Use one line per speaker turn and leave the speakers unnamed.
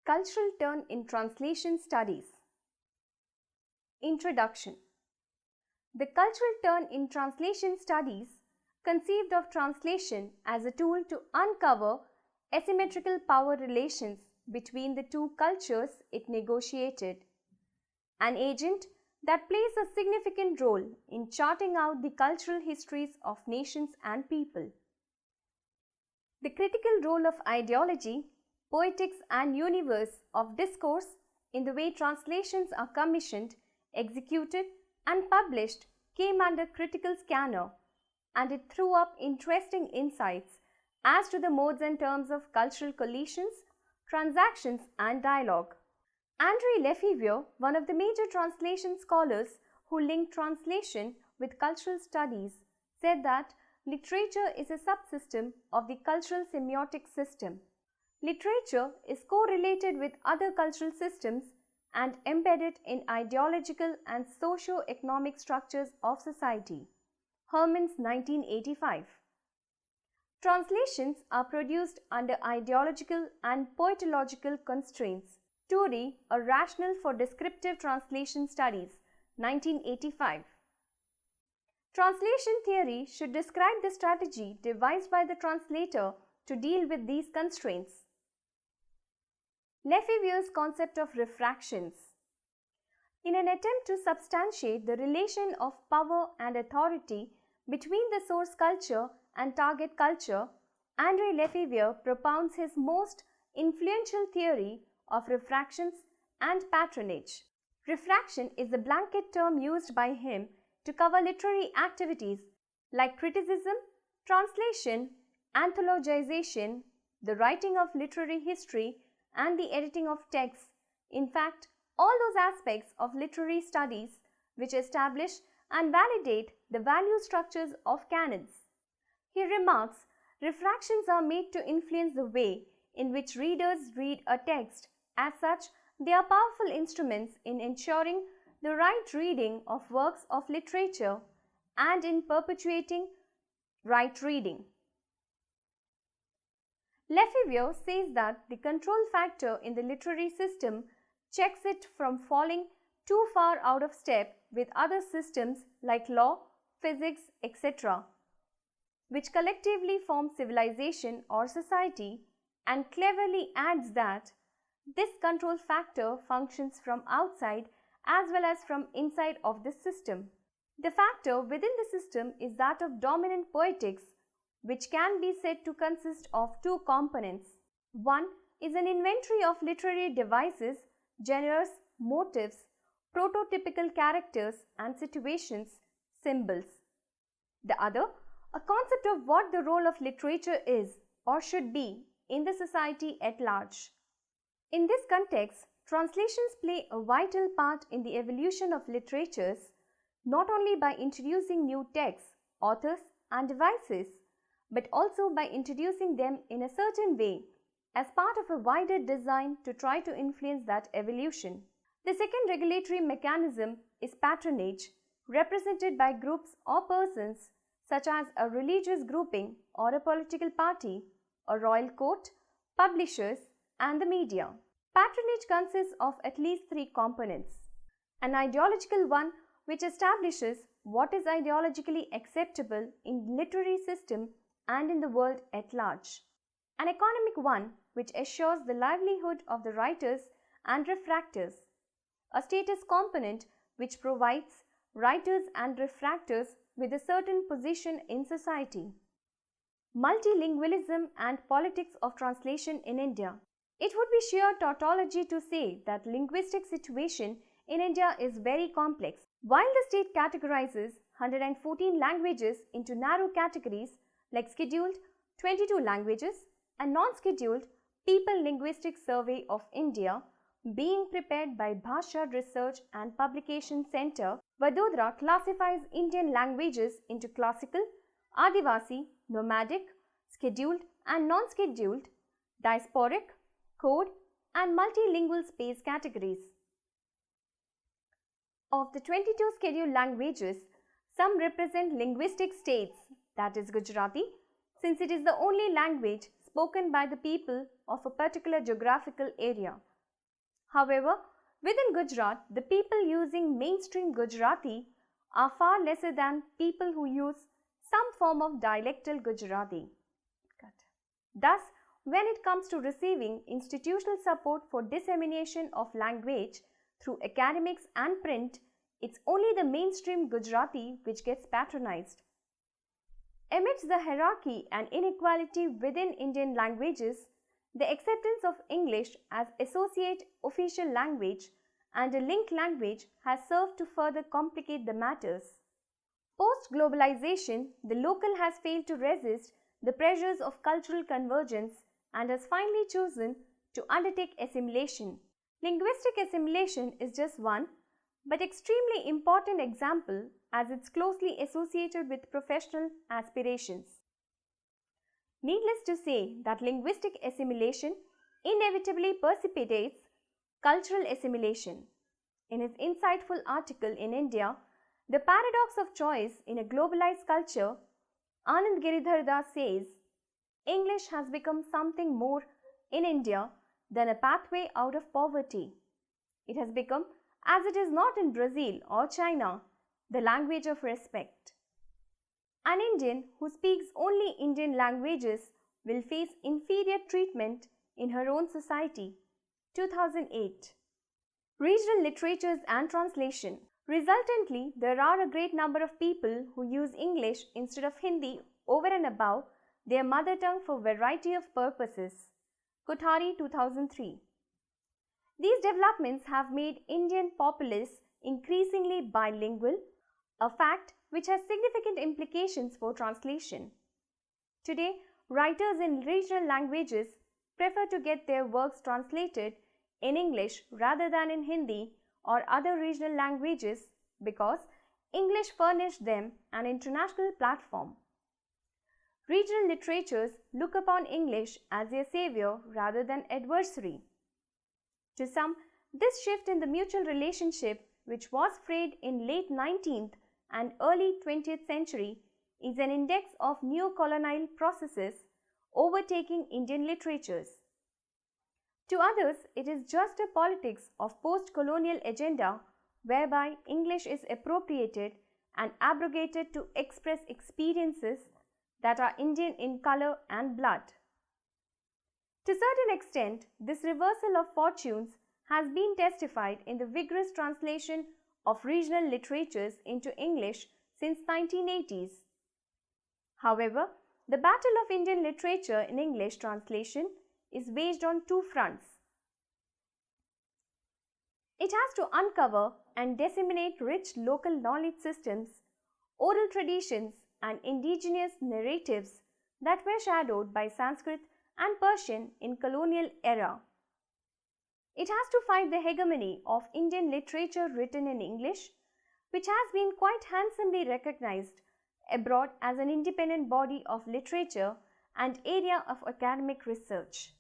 Cultural turn in translation studies. Introduction. The cultural turn in translation studies conceived of translation as a tool to uncover asymmetrical power relations between the two cultures it negotiated, an agent that plays a significant role in charting out the cultural histories of nations and people. The critical role of ideology, poetics, and universe of discourse in the way translations are commissioned, executed, and published came under critical scanner, and it threw up interesting insights as to the modes and terms of cultural collisions, transactions, and dialogue. André Lefebvre, one of the major translation scholars who linked translation with cultural studies, said that literature is a subsystem of the cultural semiotic system. Literature is correlated with other cultural systems and embedded in ideological and socio-economic structures of society. Herman's 1985. Translations are produced under ideological and poetological constraints. Torrey, A Rationale for Descriptive Translation Studies, 1985. Translation theory should describe the strategy devised by the translator to deal with these constraints. Lefebvre's concept of refractions. In an attempt to substantiate the relation of power and authority between the source culture and target culture, André Lefebvre propounds his most influential theory of refractions and patronage. Refraction is the blanket term used by him to cover literary activities like criticism, translation, anthologization, the writing of literary history, and the editing of texts. In fact, all those aspects of literary studies which establish and validate the value structures of canons. He remarks, refractions are made to influence the way in which readers read a text. As such, they are powerful instruments in ensuring the right reading of works of literature and in perpetuating right reading. Lefebvre says that the control factor in the literary system checks it from falling too far out of step with other systems like law, physics, etc., which collectively form civilization or society, and cleverly adds that this control factor functions from outside as well as from inside of the system. The factor within the system is that of dominant poetics, which can be said to consist of two components. One is an inventory of literary devices, genres, motifs, prototypical characters and situations, symbols. The other, a concept of what the role of literature is or should be in the society at large. In this context, translations play a vital part in the evolution of literatures, not only by introducing new texts, authors, and devices, but also by introducing them in a certain way as part of a wider design to try to influence that evolution. The second regulatory mechanism is patronage, represented by groups or persons such as a religious grouping or a political party, a royal court, publishers, and the media. Patronage consists of at least three components. An ideological one, which establishes what is ideologically acceptable in the literary system and in the world at large. An economic one, which assures the livelihood of the writers and refractors. A status component, which provides writers and refractors with a certain position in society. Multilingualism and politics of translation in India. It would be sheer tautology to say that linguistic situation in India is very complex. While the state categorizes 114 languages into narrow categories like scheduled 22 languages and non-scheduled People Linguistic Survey of India being prepared by Bhasha Research and Publication Center, Vadodara classifies Indian languages into classical, Adivasi, nomadic, scheduled and non-scheduled, diasporic, code and multilingual space categories. Of the 22 scheduled languages, some represent linguistic states, that is Gujarati, since it is the only language spoken by the people of a particular geographical area. However, within Gujarat, the people using mainstream Gujarati are far lesser than people who use some form of dialectal Gujarati. Thus, when it comes to receiving institutional support for dissemination of language through academics and print, it's only the mainstream Gujarati which gets patronized. Amidst the hierarchy and inequality within Indian languages, the acceptance of English as associate official language and a linked language has served to further complicate the matters. Post-globalization, the local has failed to resist the pressures of cultural convergence and has finally chosen to undertake assimilation. Linguistic assimilation is just one, but extremely important example as it's closely associated with professional aspirations. Needless to say that linguistic assimilation inevitably precipitates cultural assimilation. In his insightful article in India, The Paradox of Choice in a Globalized Culture, Anand Giridhar Das says, English has become something more in India than a pathway out of poverty. It has become, as it is not in Brazil or China, the language of respect. An Indian who speaks only Indian languages will face inferior treatment in her own society. 2008. Regional literatures and translation. Resultantly, there are a great number of people who use English instead of Hindi over and above their mother tongue for a variety of purposes. Kothari, 2003. These developments have made Indian populace increasingly bilingual, a fact which has significant implications for translation. Today, writers in regional languages prefer to get their works translated in English rather than in Hindi or other regional languages because English furnished them an international platform. Regional literatures look upon English as their savior rather than adversary. To some, this shift in the mutual relationship, which was frayed in late 19th and early 20th century, is an index of neo-colonial processes overtaking Indian literatures. To others, it is just a politics of post-colonial agenda whereby English is appropriated and abrogated to express experiences that are Indian in color and blood. To a certain extent, this reversal of fortunes has been testified in the vigorous translation of regional literatures into English since 1980s. However, the battle of Indian literature in English translation is waged on two fronts. It has to uncover and disseminate rich local knowledge systems, oral traditions, and indigenous narratives that were shadowed by Sanskrit and Persian in colonial era. It has to fight the hegemony of Indian literature written in English, which has been quite handsomely recognized abroad as an independent body of literature and area of academic research.